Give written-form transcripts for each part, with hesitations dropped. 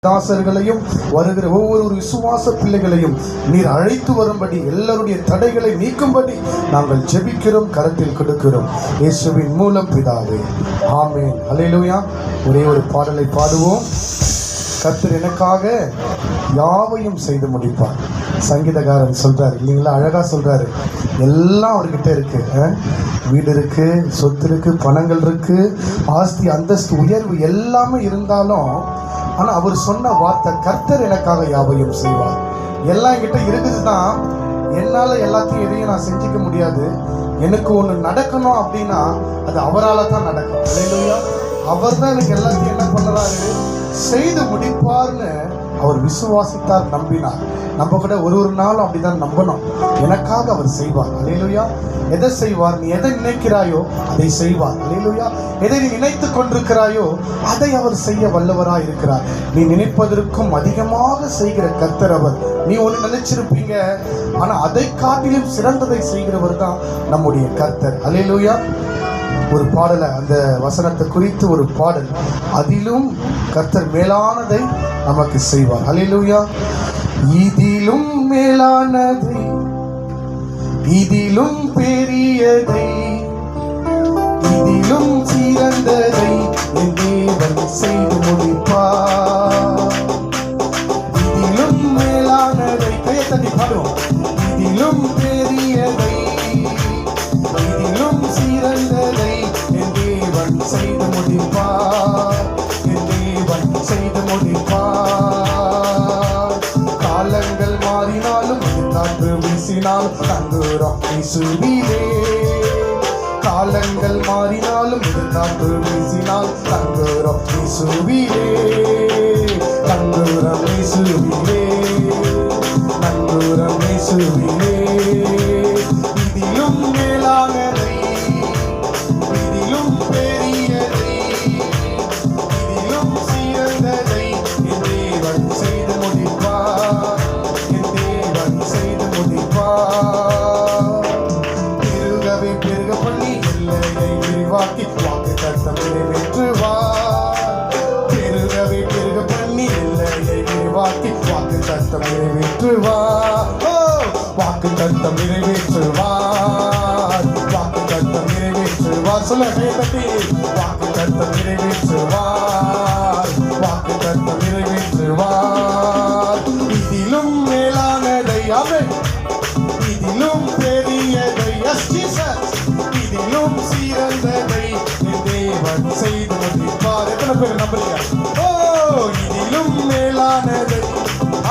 தாசர்களையும் வருகிற ஒவ்வொரு விசுவாச பிள்ளைகளையும் நீர் அழைத்து வரும்படி எல்லாருடைய தடைகளை நீக்கும்படி நாங்கள் ஜெபிக்கிறோம், கரத்தில் கொடுக்கிறோம். இயேசுவின் மூலம் பிதாவே, ஆமென். அல்லேலூயா. ஒரே ஒரு பாடலை பாடுவோம். கர்த்தர் எனக்காக யாவையும் செய்து முடிப்பார். சங்கீதக்காரன் சொல்றாரு இல்லைங்களா, அழகா சொல்றாரு. எல்லாம் அவர்கிட்ட இருக்கு. வீடு இருக்கு, சொத்து இருக்கு, பணங்கள் இருக்கு, ஆஸ்தி அந்தஸ்து உயர்வு எல்லாமே இருந்தாலும் ஆனால் அவர் சொன்ன வார்த்தை, கர்த்தர் எனக்காக யாவையும் செய்வார். எல்லாம் என்கிட்ட இருக்குது தான், என்னால் எல்லாத்தையும் எதையும் நான் செஞ்சுக்க முடியாது. எனக்கு ஒன்று நடக்கணும் அப்படின்னா அது அவரால் தான் நடக்கும். அல்லேலூயா. அவர் தான் எனக்கு எல்லாத்தையும் என்ன பண்ணுறாரு, செய்து முடிப்பார்னு அவர் விசுவாசித்தார், நம்பினார். நம்ம கூட ஒரு நாளும் அப்படிதான் நம்பணும். எனக்காக அவர் செய்வார். அல்லேலூயா. எதை செய்வார்? நீ எதை நினைக்கிறாயோ அதை செய்வார். அல்லேலூயா. எதை நீ நினைத்து கொண்டிருக்கிறாயோ அதை அவர் செய்ய வல்லவராய் இருக்கிறார். நீ நினைப்பதற்கும் அதிகமாக செய்கிற கர்த்தர் அவர். நீ ஒன்று நினைச்சிருப்பீங்க, ஆனா அதை காட்டிலும் சிறந்ததை செய்கிறவர் தான் நம்முடைய கர்த்தர். அல்லேலூயா. ஒரு பாடலை, அந்த வசனத்தை குறித்து ஒரு பாடல், அதிலும் கர்த்தர் மேலானதை நமக்கு செய்வார். அல்லேலூயா. இதிலும் மேலானதை, இதிலும் பெரியதை, இதிலும் சிறந்ததை என் தேவன் செய்து முடிப்பார். இதிலும் மேலானதை, கையை தட்டி பாடுவோம். இதிலும் பெரியதை, இதிலும் சிறந்ததை என் தேவன் செய்து முடிப்பார். என் தேவன் செய்து முடிப்பார். காலங்கள் மாறினாலும் காற்று வீசினாலும் தங்குறோம் இயேசுவிலே. காலங்கள் மாறினாலும் காற்று வீசினால் தங்குறோம் இயேசுவிலே. தங்குறோம் இயேசுவிலே, தங்குறோம் இயேசுவிலே. இதிலும் மேலானதை, இதிலும் பெரியதை, இதிலும் சிறந்ததை என் தேவன் செய்து முடிப்பார். என் தேவன் செய்து முடிப்பார். பெருகவே பெருக பண்ணி எல்லையை விரிவாக்கி வாக்குத்தத்தம் நிறைவேற்றுவார். பெருகவே பெருக பண்ணி எல்லையை விரிவாக்கி வாக்குத்தத்தம் நிறைவேற்றுவார். வாக்குத்தத்தம் நிறைவேற்றுவார். வாக்குத்தத்தம் நிறைவேற்றுவார். சொல்ல கைதட்டி. வாக்குத்தத்தம் நிறைவேற்றுவார். வாக்குத்தத்தம் நிறைவேற்றுவார். இதிலும் மேலானதை, ஆமென், இதிலும் பெரியதை, எஸ் ஜீசஸ், இதிலும் சிறந்ததை என் தேவன் செய்து முடிப்பார். எத்தனை பேர் நம்புறீங்க? ஓ, இதிலும் மேலானதை,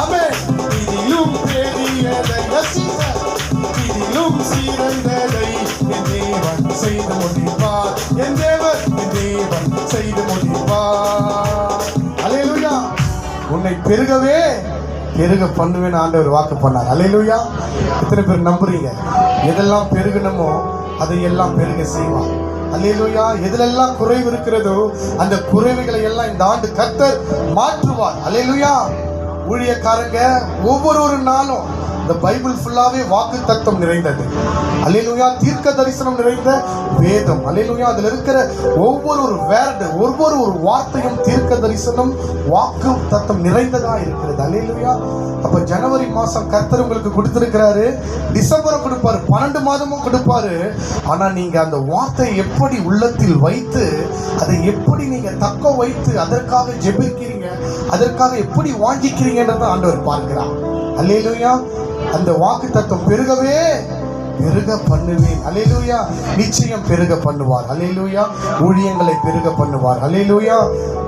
ஆமென், இதிலும் பெரியதை, எஸ் ஜீசஸ், இதிலும் சிறந்ததை என் தேவன் செய்து முடிப்பார். என் தேவன், என் தேவன் செய்து முடிப்பார். அல்லேலூயா. உன்னை பெருகவே பெருக பண்ணுவேன்னு ஆண்டவர் வாக்கு பண்ணார். அல்லேலூயா. எத்தனை பேர் நம்புறீங்க? எதெல்லாம் பெருகணுமோ அதையெல்லாம் பெருக செய்வார். அல்லேலூயா. எதிலெல்லாம் குறைவு இருக்கிறதோ அந்த குறைவுகளை எல்லாம் இந்த ஆண்டு கர்த்தர் மாற்றுவார். அல்லேலூயா. ஊழியக்காரங்க ஒவ்வொரு நாளும் இந்த பைபிள் ஃபுல்லாவே வாக்கு தத்துவம் நிறைந்தது. அல்லேலூயா. தீர்க்க தரிசனம் நிறைந்த வேதம். அல்லேலூயா. அதுல இருக்கிற ஒவ்வொரு வேர்டு, ஒவ்வொரு வார்த்தையும் தீர்க்க தரிசனம், வாக்கு தத்துவம் நிறைந்ததா இருக்கிறது. அல்லேலூயா. அப்ப ஜனவரி மாசம் கர்த்தர் உங்களுக்கு கொடுத்திருக்கிறாரு, டிசம்பர் கொடுப்பாரு, 12 மாதமும் கொடுப்பாரு. ஆனா நீங்க அந்த வார்த்தையை எப்படி உள்ளத்தில் வைத்து, அதை எப்படி நீங்க தக்க வைத்து அதற்காக ஜெபிக்கிறீங்க, அதற்காக எப்படி வாஞ்சிக்கிறீங்கன்றத ஆண்டவர் பார்க்கிறார். அல்லேலூயா. அந்த வாக்கு தத்துவம் பெருகவே பெருக பண்ணுவேன். அல்லேலூயா. நிச்சயம் பெருக பண்ணுவார். அல்லேலூயா. ஊழியங்களை பெருக பண்ணுவார். அல்லேலூயா.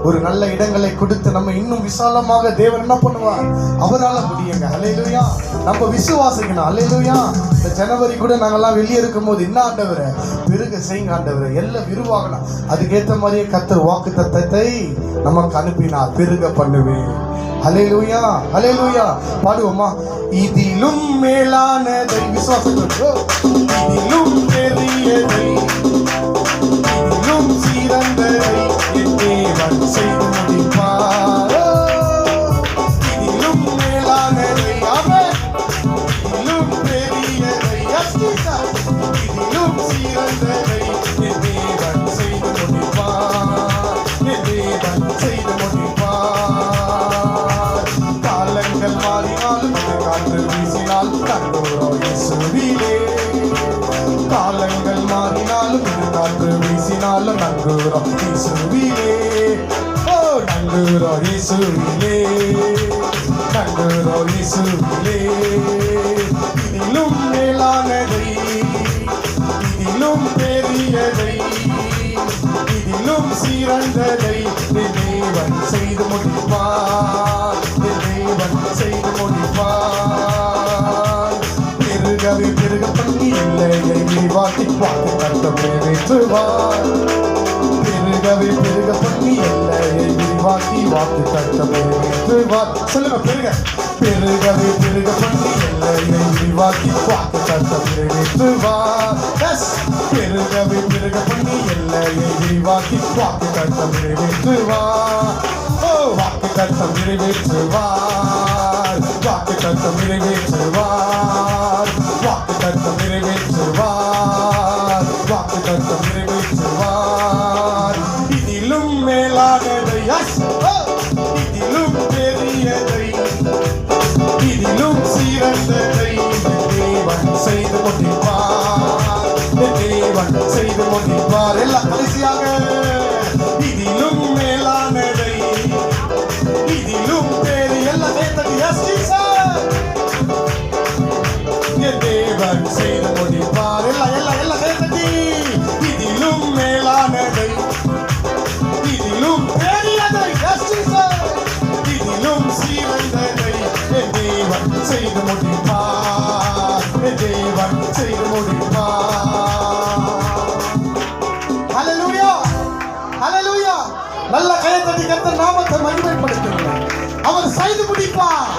ஒரு நல்ல இடங்களை கொடுத்து நம்ம இன்னும் விசாலமாக தேவன் என்ன பண்ணுவார், அவரால் முடியுங்க. அல்லேலூயா. நம்ம விசுவாசிக்கணும். அல்லேலூயா. இந்த ஜனவரி கூட நாங்கெல்லாம் வெளியே இருக்கும் போது என்ன ஆண்டவரை பெருக செய்யுங்க ஆண்டவரை, எல்லாம் விரிவாகணும். அதுக்கேற்ற மாதிரியே கர்த்தர் வாக்கு தத்தத்தை நமக்கு அனுப்பினார். பெருக பண்ணுவேன். அல்லேலூயா. அல்லேலூயா. பாடுவோமா? இதிலும் மேலானதை, விசுவாசத்தோடு, இதிலும் பெரியதை, இதிலும் சிறந்ததை என் தேவன் செய்து முடிப்பார். இதிலும் மேலானதை, ஆமென், இதிலும் பெரியதை, எஸ் ஜீசஸ், இதிலும் சிறந்ததை என் தேவன் செய்து முடிப்பார். என் தேவன் செய்து முடிப்பார். கண்டுறோம் இயேசுவிலே, கண்டுறோம் இயேசுவிலே. இதிலும் மேலானதை, இதிலும் பெரியதை, இதிலும் சிறந்ததை என் தேவன் செய்து முடிப்பார், என் தேவன் செய்து முடிப்பார். பெருகவே பெருக பண்ணி எல்லையை விரிவாக்கி வாக்கு தத்தம் நிறைவேற்றுவார். பெருகவே பெருக பண்ணி எல்லையை விரிவாக்கி வாக்கு தத்தம் நிறைவேற்றுவார். சொல்லுங்க பெருக. பெருகவே பெருக பண்ணி எல்லையை விரிவாக்கி வாக்கு தத்தம் நிறைவேற்றுவார். பெருகவே பெருக பண்ணி எல்லையை விரிவாக்கி வாக்கு தத்தம் நிறைவேற்றுவார். ஓ வாக்கு தத்தம் நிறைவேற்றுவார், வாக்கு தத்தம் நிறைவேற்றுவார், வாக்கு தத்தம் நிறைவேற்றுவார், வாக்கு தத்தம் நிறைவேற்றுவார். இதிலும் மேலானதை, இதிலும் பெரியதை, இதிலும் சிறந்ததை தேவன் செய்து முடிப்பார், தேவன் செய்து முடிப்பார். எல்லாம் கடைசியாக இதிலும் மேலானதை, இதிலும் பெரிய எல்லாம் தேவன் தேவன் செய்து முடிப்பார். எல்லாம் எல்லாம் எல்லாம் தேவன் இதிலும் மேலானதை, இதிலும் பெரியதை, இதிலும் சிறந்ததை தேவன் செய்து முடிப்பார், தேவன் செய்து முடிப்பார். ஹல்லேலூயா, ஹல்லேலூயா. நல்ல கையை தட்டி கர்த்தர் நாமத்தை மகிமைப்படுத்துங்கள். அவர் செய்து முடிப்பார்.